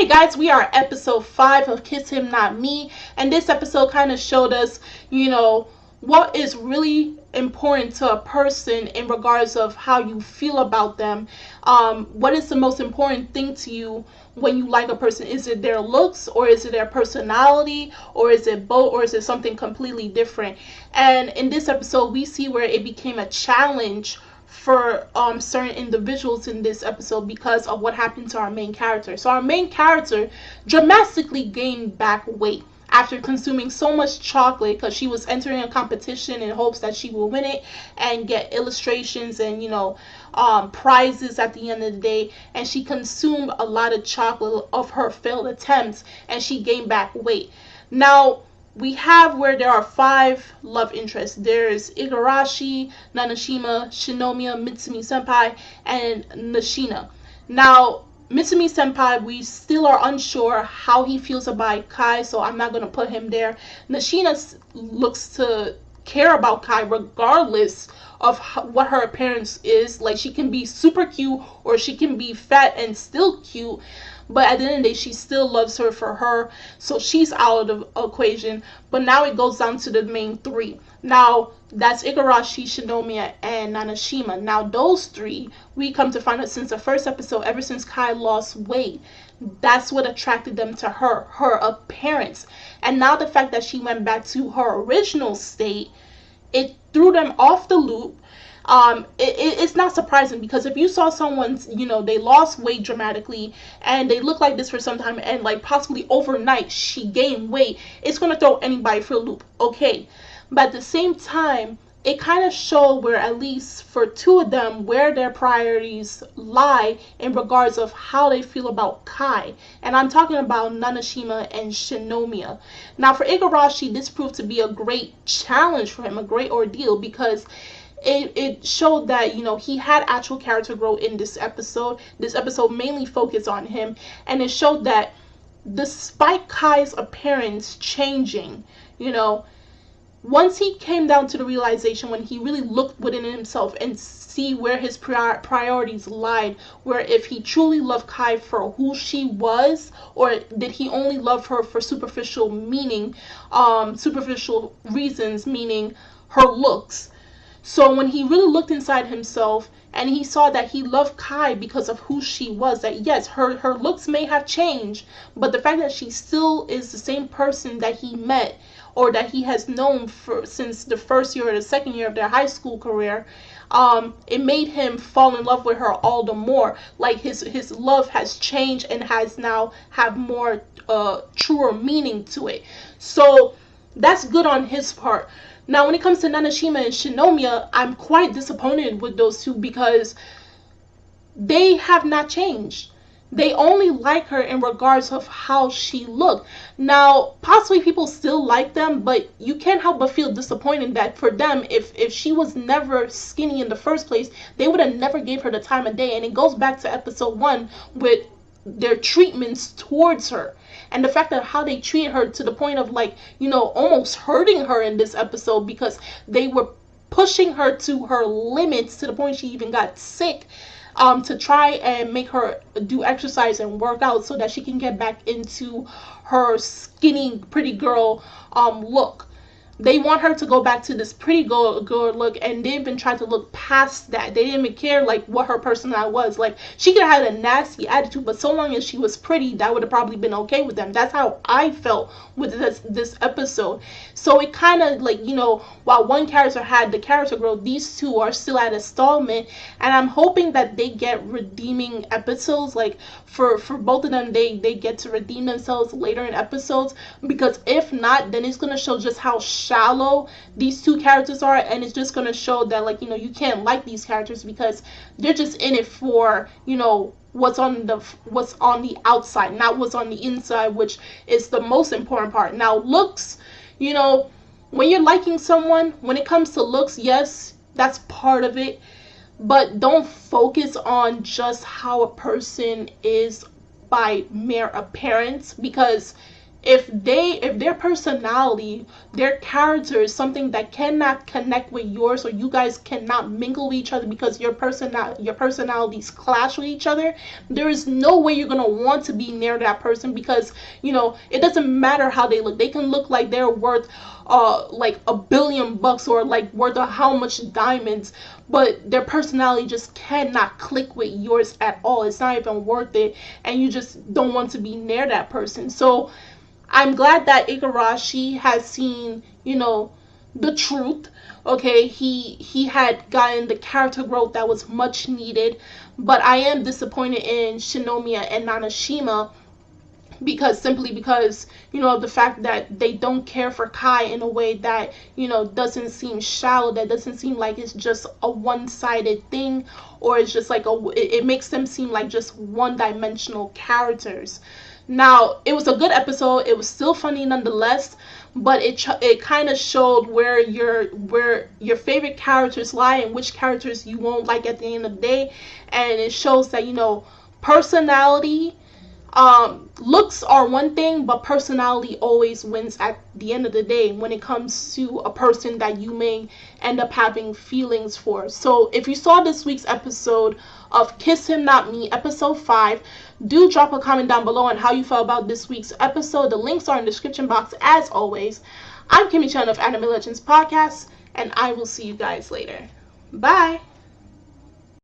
Hey guys, we are episode 5 of Kiss Him Not Me, and this episode kind of showed us, what is really important to a person in regards of how you feel about them. What is the most important thing to you when you like a person? Is it their looks, or is it their personality, or is it both, or is it something completely different? And in this episode, we see where it became a challenge for certain individuals in this episode because of what happened to our main character. So our main character dramatically gained back weight after consuming so much chocolate because she was entering a competition in hopes that she will win it and get illustrations and prizes at the end of the day. And she consumed a lot of chocolate of her failed attempts, and she gained back weight. Now we have where there are 5 love interests. There's Igarashi, Nanashima, Shinomiya, Mitsumi Senpai, and Nishina. Now, Mitsumi Senpai, we still are unsure how he feels about Kai, so I'm not going to put him there. Nishina looks to care about Kai regardless of what her appearance is. Like, she can be super cute or she can be fat and still cute, but at the end of the day, she still loves her for her, so she's out of the equation. But now it goes down to the main 3. Now, that's Igarashi, Shinomiya, and Nanashima. Now, those 3, we come to find out since the first episode, ever since Kai lost weight, that's what attracted them to her appearance. And now the fact that she went back to her original state, it threw them off the loop. It's not surprising, because if you saw someone, they lost weight dramatically and they look like this for some time, and like possibly overnight she gained weight, it's going to throw anybody for a loop. Okay, but at the same time, it kind of showed where, at least for 2 of them, where their priorities lie in regards of how they feel about Kai. And I'm talking about Nanashima and Shinomiya. Now for Igarashi, this proved to be a great challenge for him, a great ordeal, because it showed that, he had actual character growth in this episode. This episode mainly focused on him, and it showed that despite Kai's appearance changing, once he came down to the realization, when he really looked within himself and see where his priorities lied, where if he truly loved Kai for who she was, or did he only love her for superficial reasons, meaning her looks. So when he really looked inside himself and he saw that he loved Kai because of who she was, that yes, her looks may have changed, but the fact that she still is the same person that he met or that he has known since the first year or the second year of their high school career, it made him fall in love with her all the more. Like his love has changed and has now have more truer meaning to it. So that's good on his part. Now, when it comes to Nanashima and Shinomiya, I'm quite disappointed with those 2 because they have not changed. They only like her in regards of how she looked. Now, possibly people still like them, but you can't help but feel disappointed that for them, if she was never skinny in the first place, they would have never gave her the time of day. And it goes back to episode 1 with their treatments towards her. And the fact that how they treated her to the point of almost hurting her in this episode, because they were pushing her to her limits to the point she even got sick, to try and make her do exercise and work out so that she can get back into her skinny pretty girl look. They want her to go back to this pretty girl look, and they even tried to look past that. They didn't even care what her personality was. Like, she could have had a nasty attitude, but so long as she was pretty, that would have probably been okay with them. That's how I felt with this episode. So it kind of while one character had the character growth, these 2 are still at a stallment, and I'm hoping that they get redeeming episodes. Like for both of them, they get to redeem themselves later in episodes, because if not, then it's going to show just how shallow these 2 characters are, and it's just going to show that you can't like these characters because they're just in it for what's on the outside, not what's on the inside, which is the most important part. Now, looks, when you're liking someone, when it comes to looks, yes, that's part of it, but don't focus on just how a person is by mere appearance, because if their personality, their character is something that cannot connect with yours, or you guys cannot mingle with each other because your personalities clash with each other, there is no way you're gonna want to be near that person, because it doesn't matter how they look. They can look like they're worth like $1 billion, or like worth how much diamonds, but their personality just cannot click with yours at all. It's not even worth it, and you just don't want to be near that person. So I'm glad that Igarashi has seen, the truth. Okay, he had gotten the character growth that was much needed, but I am disappointed in Shinomiya and Nanashima, simply because the fact that they don't care for Kai in a way that doesn't seem shallow, that doesn't seem like it's just a one-sided thing, or it's just like it makes them seem like just one-dimensional characters. Now, it was a good episode. It was still funny nonetheless, but it kind of showed where your favorite characters lie and which characters you won't like at the end of the day. And it shows that personality, looks are one thing, but personality always wins at the end of the day when it comes to a person that you may end up having feelings for. So if you saw this week's episode of Kiss Him Not Me, episode 5, do drop a comment down below on how you felt about this week's episode. The links are in the description box as always. I'm Kimmy Chan of Anime Legends Podcast, and I will see you guys later. Bye!